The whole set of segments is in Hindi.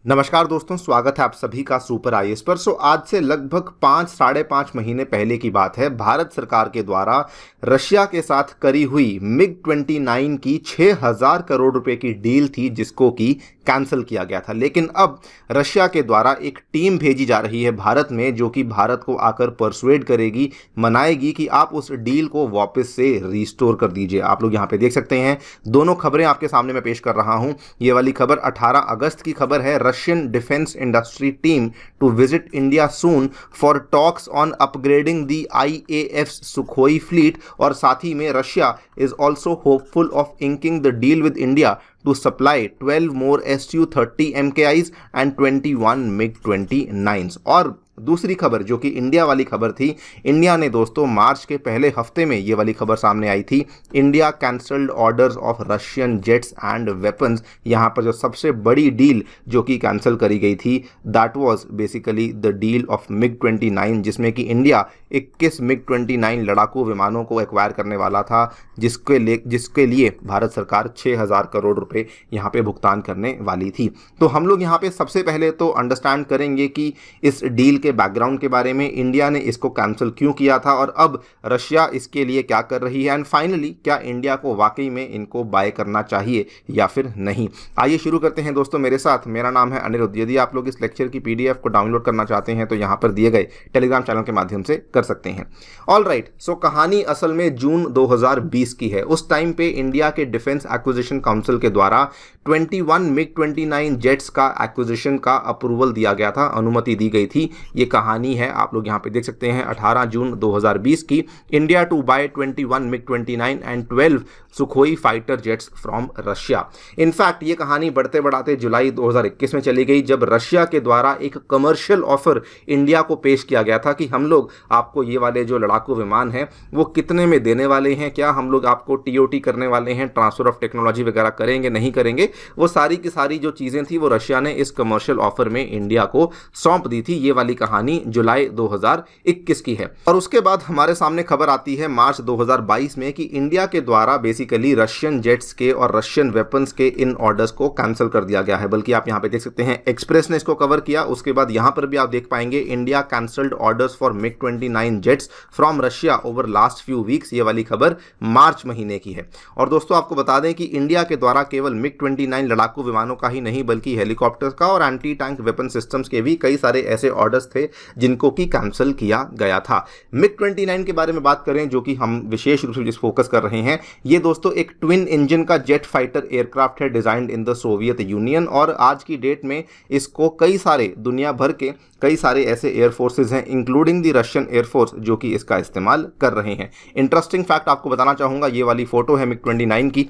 नमस्कार दोस्तों, स्वागत है आप सभी का सुपर आईएएस पर। आज से लगभग 5-5.5 महीने पहले की बात है। भारत सरकार के द्वारा रशिया के साथ करी हुई MiG-29 की 6,000 करोड़ रुपए की डील थी, जिसको कि कैंसिल किया गया था। लेकिन अब रशिया के द्वारा एक टीम भेजी जा रही है भारत में, जो कि भारत को आकर परसुएड करेगी, मनाएगी कि आप उस डील को वापस से रिस्टोर कर दीजिए। आप लोग यहाँ पे देख सकते हैं, दोनों खबरें आपके सामने मैं पेश कर रहा हूँ। ये वाली खबर 18 अगस्त की खबर है। Russian defense industry team to visit India soon for talks on upgrading the IAF's Sukhoi fleet। और साथ ही में Russia is also hopeful of inking the deal with India to supply 12 more Su-30 MKIs and 21 MiG-29s। और दूसरी खबर जो कि इंडिया वाली खबर थी, इंडिया ने दोस्तों मार्च के पहले हफ्ते में ये वाली खबर सामने आई थी। India cancelled orders of Russian jets and weapons. यहाँ पर जो सबसे बड़ी डील जो कि कैंसिल करी गई थी, that was basically the deal of MiG-29, जिसमें कि इंडिया 21 MiG-29 लड़ाकू विमानों को एक्वायर करने वाला था, जिसके लिए भारत सरकार 6,000 करोड़ रुपए यहाँ पे भुगतान करने वाली थी। तो हम लोग यहाँ पे सबसे पहले तो अंडरस्टैंड करेंगे कि इस डील के बैकग्राउंड के बारे में, इंडिया ने इसको कैंसिल क्यों किया था और अब रशिया इसके लिए क्या कर रही है, एंड फाइनली क्या इंडिया को वाकई में इनको बाय करना चाहिए या फिर नहीं। आइए शुरू करते हैं दोस्तों मेरे साथ। मेरा नाम है अनिरुद्ध। यदि आप लोग इस लेक्चर की PDF को डाउनलोड करना चाहते हैं तो यहाँ पर दिए गए टेलीग्राम चैनल के माध्यम से कर सकते हैं। ऑल राइट, सो कहानी असल में जून 2020 की है। उस टाइम पे इंडिया के डिफेंस एक्विजिशन काउंसिल के द्वारा 21 MiG-29 जेट्स का एक्विजिशन का अप्रूवल दिया गया था, अनुमति दी गई थी। ये कहानी है, आप लोग यहाँ पे देख सकते हैं, 18 जून 2020 की। India to buy 21 MiG-29 and 12 Sukhoi fighter jets from Russia. In fact ये कहानी बढ़ते बढ़ाते जुलाई 2021 में चली गई, जब रशिया के द्वारा एक कमर्शियल ऑफर इंडिया को पेश किया गया था कि हम लोग आपको ये वाले जो लड़ाकू विमान हैं वो कितने में देने वाले हैं, क्या हम लोग आपको TOT करने वाले हैं, ट्रांसफर ऑफ टेक्नोलॉजी वगैरह करेंगे नहीं करेंगे। वो सारी की सारी जो चीज़ें थी वो रशिया ने इस कमर्शियल ऑफर में इंडिया को सौंप दी थी। ये वाली कहानी जुलाई 2021 की है। और उसके बाद हमारे सामने खबर आती है मार्च 2022 में कि इंडिया के द्वारा बेसिकली रशियन जेट्स के और रशियन वेपन्स के इन ऑर्डर्स को कैंसिल कर दिया गया है। बल्कि आप यहां पे देख सकते हैं, एक्सप्रेस ने इसको कवर किया। उसके बाद यहां पर भी आप देख पाएंगे, India cancelled orders for MiG-29 jets from Russia over last few weeks. ये वाली खबर मार्च महीने की है। और दोस्तों आपको बता दें कि इंडिया के द्वारा केवल MiG-29 लड़ाकू विमानों का ही नहीं, बल्कि हेलीकॉप्टर्स का और एंटी टैंक वेपन सिस्टम्स के भी कई सारे ऐसे ऑर्डर्स थे जिनको कि कैंसिल किया गया था। MiG-29 के बारे में बात करें, जो कि हम विशेष रूप से जिस फोकस कर रहे हैं, ये दोस्तों एक ट्विन इंजन का जेट फाइटर एयरक्राफ्ट है, designed in the Soviet union. और आज की डेट में इसको कई सारे दुनिया भर के कई सारे ऐसे एयरफोर्सेज हैं, इंक्लूडिंग द रशियन एयरफोर्स, जो कि इसका इस्तेमाल कर रहे हैं। इंटरेस्टिंग फैक्ट आपको बताना चाहूंगा, ये वाली फोटो है MiG-29 की।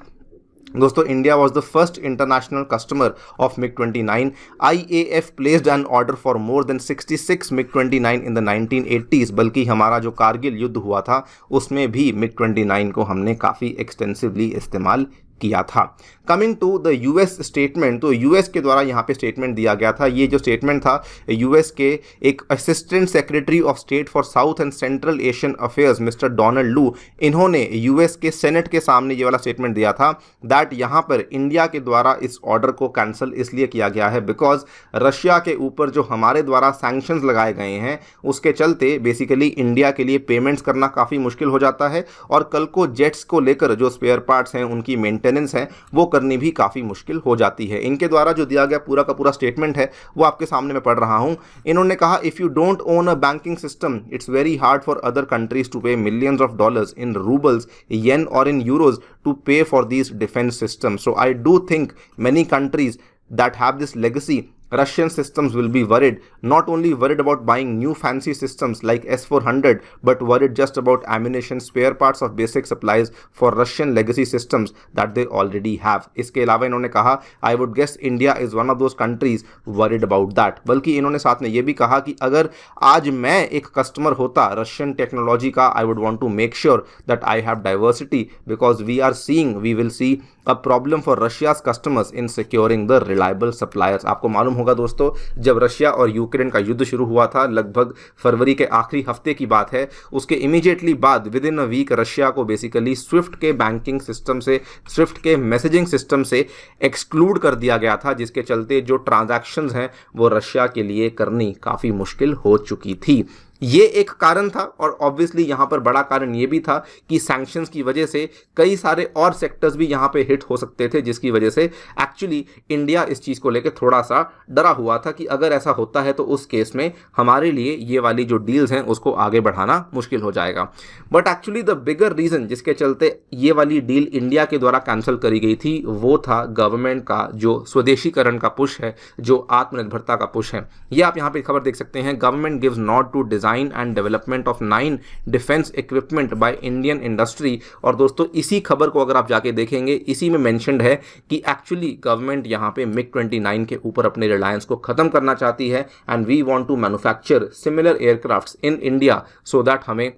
दोस्तों, India was the first international customer of MiG-29। IAF placed an order for more than 66 MiG-29 in the 1980s। बल्कि हमारा जो कारगिल युद्ध हुआ था उसमें भी MiG-29 को हमने काफ़ी एक्सटेंसिवली इस्तेमाल किया था। Coming to the US statement, तो US के द्वारा यहाँ पे स्टेटमेंट दिया गया था। ये जो स्टेटमेंट था US के एक assistant secretary of state for south and central Asian affairs mister Donald लू, इन्होंने US के सेनेट के सामने ये वाला स्टेटमेंट दिया था दैट यहाँ पर इंडिया के द्वारा इस ऑर्डर को कैंसिल इसलिए किया गया है बिकॉज रशिया के ऊपर जो हमारे द्वारा सैंक्शंस लगाए गए हैं उसके चलते बेसिकली इंडिया के लिए पेमेंट्स करना काफ़ी मुश्किल हो जाता है, और कल को जेट्स को लेकर जो स्पेयर पार्ट्स हैं उनकी मेंटेनेंस है वो करनी भी काफ़ी मुश्किल हो जाती है। इनके द्वारा जो दिया गया पूरा का पूरा स्टेटमेंट है वो आपके सामने मैं पढ़ रहा हूं। इन्होंने कहा, if you don't own a banking system it's very hard for other countries to pay millions of dollars in rubles, yen और in euros to pay for these defence system. So I do think many countries that have this legacy, Russian systems will be worried, not only worried about buying new fancy systems like S-400, but worried just about ammunition, spare parts of basic supplies for Russian legacy systems that they already have. इसके अलावा इन्होंने कहा, I would guess India is one of those countries worried about that. बल्कि इन्होंने साथ में ये भी कहा कि अगर आज मैं एक कस्टमर होता रशियन टेक्नोलॉजी का, I would want to make sure that I have diversity because we will see a problem for Russia's customers in securing the reliable suppliers. आपको मालूम होगा होगा दोस्तों, जब रशिया और यूक्रेन का युद्ध शुरू हुआ था, लगभग फरवरी के आखिरी हफ्ते की बात है, उसके इमीडिएटली बाद within a week Russia को बेसिकली स्विफ्ट के बैंकिंग सिस्टम से, स्विफ्ट के मैसेजिंग सिस्टम से एक्सक्लूड कर दिया गया था, जिसके चलते जो ट्रांजैक्शंस हैं वो रशिया के लिए करनी काफ़ी मुश्किल हो चुकी थी। ये एक कारण था, और ऑब्वियसली यहाँ पर बड़ा कारण ये भी था कि सैंक्शंस की वजह से कई सारे और सेक्टर्स भी यहाँ पे हिट हो सकते थे, जिसकी वजह से एक्चुअली इंडिया इस चीज़ को लेकर थोड़ा सा डरा हुआ था कि अगर ऐसा होता है तो उस केस में हमारे लिए ये वाली जो डील्स हैं उसको आगे बढ़ाना मुश्किल हो जाएगा। But actually the bigger reason जिसके चलते ये वाली डील इंडिया के द्वारा कैंसिल करी गई थी वो था गवर्नमेंट का जो स्वदेशीकरण का पुश है, जो आत्मनिर्भरता का पुश है। ये आप यहाँ पे खबर देख सकते हैं, government gives nod to design and development of 9 defence equipment by Indian industry. और दोस्तों इसी खबर को अगर आप जाके देखेंगे, इसी में मेंशन्ड है कि एक्चुअली गवर्नमेंट यहाँ पे मिग 29 के ऊपर अपने रिलायंस को खत्म करना चाहती है, and we want to manufacture similar aircrafts in India so that हमें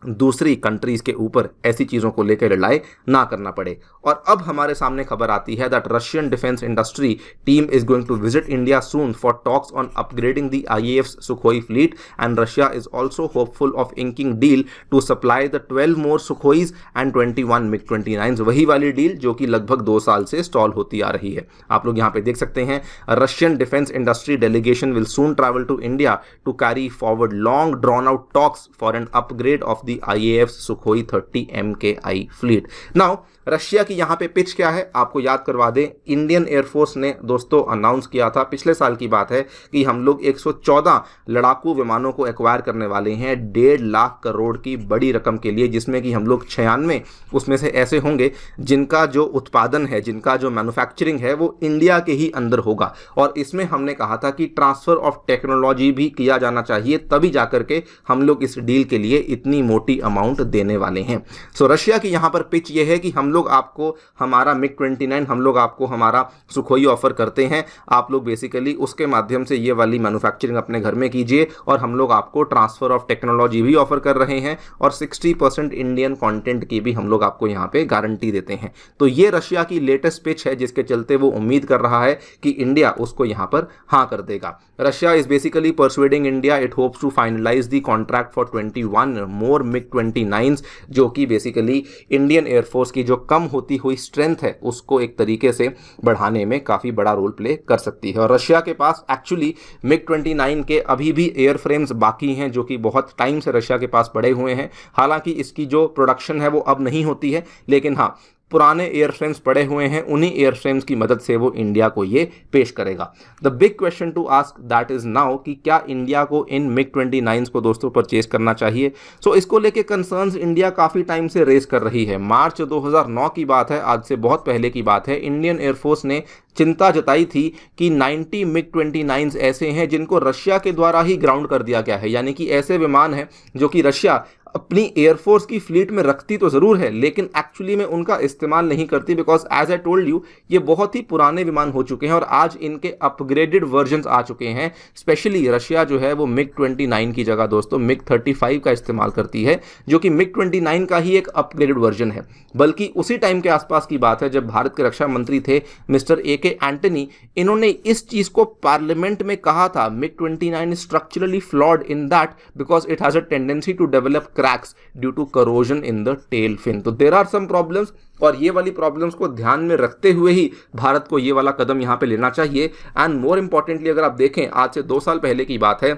दूसरी कंट्रीज के ऊपर ऐसी चीज़ों को लेकर रिलाई ना करना पड़े। और अब हमारे सामने खबर आती है that Russian defence industry team is going to visit India soon for talks on upgrading the IAF Sukhoi fleet, and Russia is also hopeful of inking deal to supply the 12 more Sukhois and 21 MiG 29। वही वाली डील जो कि लगभग 2 साल से स्टॉल होती आ रही है। आप लोग यहाँ पे देख सकते हैं, Russian defence industry delegation will soon travel to India to carry forward long drawn out talks for an upgrade of the IAF Sukhoi 30 MKI fleet. Now Russia की यहाँ पे पिच क्या है आपको याद करवा दें, इंडियन एयरफोर्स ने दोस्तों अनाउंस किया था, पिछले साल की बात है, कि हम लोग 114 लड़ाकू विमानों को एक्वायर करने वाले हैं 1.5 लाख करोड़ की बड़ी रकम के लिए, जिसमें कि हम लोग 96 उसमें से ऐसे होंगे जिनका जो उत्पादन है, जिनका जो मैन्युफैक्चरिंग है वो इंडिया के ही अंदर होगा। और इसमें हमने कहा था कि ट्रांसफ़र ऑफ टेक्नोलॉजी भी किया जाना चाहिए, तभी जाकर के हम लोग इस डील के लिए इतनी मोटी अमाउंट देने वाले हैं। सो रशिया की यहाँ पर पिच ये है कि हम लोग आपको हमारा मिग 29, हम लोग आपको हमारा सुखोई ऑफर करते हैं, आप लोग बेसिकली उसके माध्यम से ये वाली मैन्युफैक्चरिंग अपने घर में कीजिए, और हम लोग आपको ट्रांसफर ऑफ टेक्नोलॉजी भी ऑफर कर रहे हैं, और 60% इंडियन कंटेंट की भी हम लोग आपको यहाँ पे गारंटी देते हैं। तो ये रशिया की लेटेस्ट पिच है, जिसके चलते वो उम्मीद कर रहा है कि इंडिया उसको यहाँ पर हाँ कर देगा। Russia is basically persuading India, it hopes to finalise the contract for 21 more MiG 29, जो कि बेसिकली इंडियन एयरफोर्स की जो कम होती हुई स्ट्रेंथ है उसको एक तरीके से बढ़ाने में काफ़ी बड़ा रोल प्ले कर सकती है। और रशिया के पास एक्चुअली मिग 29 के अभी भी एयर फ्रेम्स बाकी हैं, जो कि बहुत टाइम से रशिया के पास पड़े हुए हैं। हालांकि इसकी जो प्रोडक्शन है वो अब नहीं होती है, लेकिन हाँ पुराने एयरफ्रेम्स पड़े हुए हैं, उन्हीं एयरफ्रेम्स की मदद से वो इंडिया को ये पेश करेगा। The big question to ask that is now कि क्या इंडिया को इन मिग 29 को दोस्तों परचेज करना चाहिए। सो इसको लेके कंसर्न्स इंडिया काफ़ी टाइम से रेस कर रही है। मार्च 2009 की बात है, आज से बहुत पहले की बात है, इंडियन एयरफोर्स ने चिंता जताई थी कि 90 मिग 29 ऐसे हैं जिनको रशिया के द्वारा ही ग्राउंड कर दिया गया है, यानी कि ऐसे विमान हैं जो कि रशिया अपनी एयरफोर्स की फ्लीट में रखती तो ज़रूर है, लेकिन एक्चुअली में उनका इस्तेमाल नहीं करती, because as I told you ये बहुत ही पुराने विमान हो चुके हैं और आज इनके अपग्रेडेड वर्जन्स आ चुके हैं। स्पेशली रशिया जो है वो मिग 29 की जगह दोस्तों मिग 35 का इस्तेमाल करती है, जो कि मिग 29 का ही एक अपग्रेडेड वर्जन है। बल्कि उसी टाइम के आसपास की बात है जब भारत के रक्षा मंत्री थे मिस्टर AK एंटनी, इन्होंने इस चीज़ को पार्लियामेंट में कहा था, MiG 29 structurally flawed in that because it has a tendency to develop cracks due to corrosion in the tail fin। तो there are some problems, और ये वाली प्रॉब्लम्स को ध्यान में रखते हुए ही भारत को ये वाला कदम यहाँ पे लेना चाहिए। एंड मोर इंपॉर्टेंटली अगर आप देखें, आज से 2 साल पहले की बात है,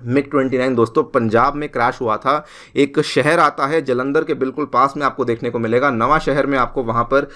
मिग 29 दोस्तों पंजाब में क्रैश हुआ था। एक शहर आता है जलंधर के बिल्कुल पास में, आपको देखने को मिलेगा नवा शहर में, आपको वहाँ पर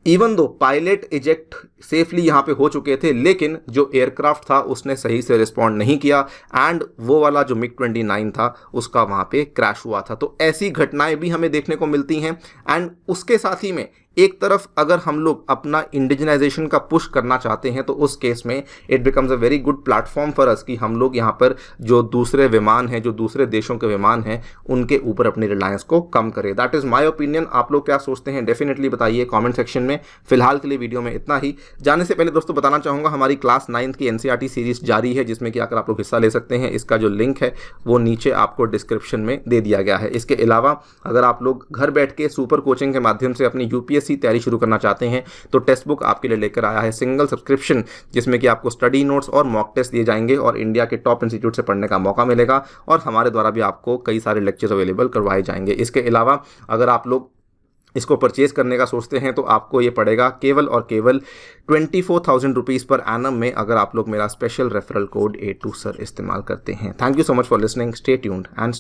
even though pilot eject safely यहाँ पे हो चुके थे, लेकिन जो एयरक्राफ्ट था उसने सही से रिस्पॉन्ड नहीं किया, एंड वो वाला जो मिग 29 था उसका वहाँ पे क्रैश हुआ था। तो ऐसी घटनाएं भी हमें देखने को मिलती हैं। एंड उसके साथ ही में एक तरफ अगर हम लोग अपना इंडिजनाइजेशन का पुश करना चाहते हैं तो उस केस में it becomes a very good platform for us कि हम लोग यहाँ पर जो दूसरे विमान हैं, जो दूसरे देशों के विमान हैं, उनके ऊपर अपनी रिलायंस को कम करें। That is my opinion. आप लोग क्या सोचते हैं डेफिनेटली बताइए कमेंट सेक्शन में। फिलहाल के लिए वीडियो में इतना ही। जाने से पहले दोस्तों बताना चाहूँगा हमारी क्लास 9th की NCERT सीरीज जारी है, जिसमें कि आकर आप लोग हिस्सा ले सकते हैं। इसका जो लिंक है वो नीचे आपको डिस्क्रिप्शन में दे दिया गया है। इसके अलावा अगर आप लोग घर बैठ के सुपर कोचिंग के माध्यम से अपनी UPSC यूपीएससी तैयारी शुरू करना चाहते हैं तो टेक्स्ट बुक आपके लिए लेकर आया है सिंगल सब्सक्रिप्शन, जिसमें कि आपको स्टडी नोट्स और मॉक टेस्ट दिए जाएंगे और इंडिया के टॉप इंस्टीट्यूट से पढ़ने का मौका मिलेगा और हमारे द्वारा भी आपको कई सारे लेक्चर्स अवेलेबल करवाए जाएंगे। इसके अलावा अगर आप लोग इसको परचेज करने का सोचते हैं तो आपको ये पड़ेगा केवल और केवल 24,000 रुपीज़ पर एनम में, अगर आप लोग मेरा स्पेशल रेफरल कोड A2SIR इस्तेमाल करते हैं। Thank you so much for listening, stay tuned and